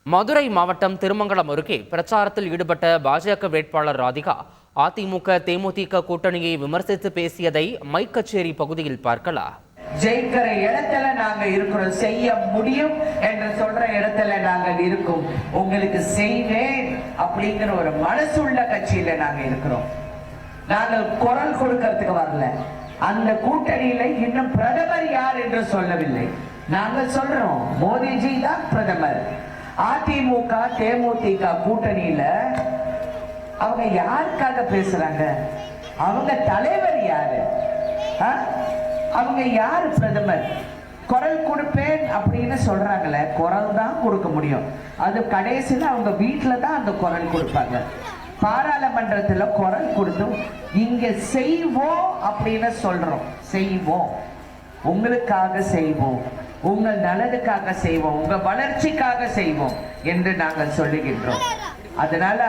மதுரை மாவட்டம் திருமங்கலம் அருகே பிரச்சாரத்தில் ஈடுபட்ட பாஜக வேட்பாளர் ராதிகா அதிமுக தேமுதிக கூட்டணியை விமர்சித்து பேசியதை மைக் கச்சேரி பகுதியில் பார்க்கலாம். ஜெயிக்கிற இடத்துல நாங்க இருக்கிறோம், செய்ய முடியும் என்று சொல்ற இடத்துல நாங்கள் இருக்கோம். உங்களுக்கு செய்வேன் அப்படிங்கிற ஒரு மனசுள்ள கட்சியில நாங்க இருக்கிறோம். நாங்கள் குரல் கொடுக்கிறதுக்கு வரல. அந்த கூட்டணியில இன்னும் பிரதமர் யார் என்று சொல்லவில்லை. நாங்கள் சொல்றோம் மோடிஜி தான் பிரதமர். அதிமுக தேமுதிக கூட்டணியில அவங்க யாருக்காக பேசுறாங்க? அவங்க தலைவர் யாரு? அவங்க யாரு பிரதமர்? குரல் கொடுப்பேன் அப்படின்னு சொல்றாங்களே, குரல் தான் கொடுக்க முடியும். அது கடைசியில் அவங்க வீட்டுல தான் அந்த குரல் கொடுப்பாங்க. பாராளுமன்றத்துல குரல் கொடுத்தும் இங்க செய்வோம் அப்படின்னு சொல்றோம். செய்வோம், உங்களுக்காக செய்வோம், உங்கள் நலனுக்காக செய்வோம், உங்க வளர்ச்சிக்காக செய்வோம் என்று நாங்கள் சொல்லுகின்றோம். அதனால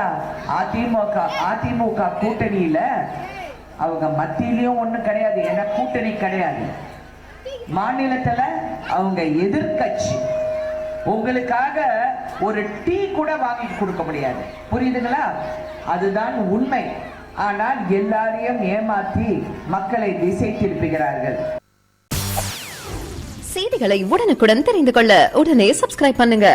அதிமுக கூட்டணியில அவங்க மத்தியிலையும் ஒண்ணு கிடையாது, ஏன்னா கூட்டணி கிடையாது. மாநிலத்துல அவங்க எதிர்கட்சி. உங்களுக்காக ஒரு டீ கூட வாங்கி கொடுக்க முடியாது. புரியுதுங்களா? அதுதான் உண்மை. ஆனால் எல்லாரையும் ஏமாற்றி மக்களை திசை திருப்புகிறார்கள். செய்திகளை உடனுக்குடன் தெரிந்து கொள்ள உடனே சப்ஸ்கிரைப் பண்ணுங்க.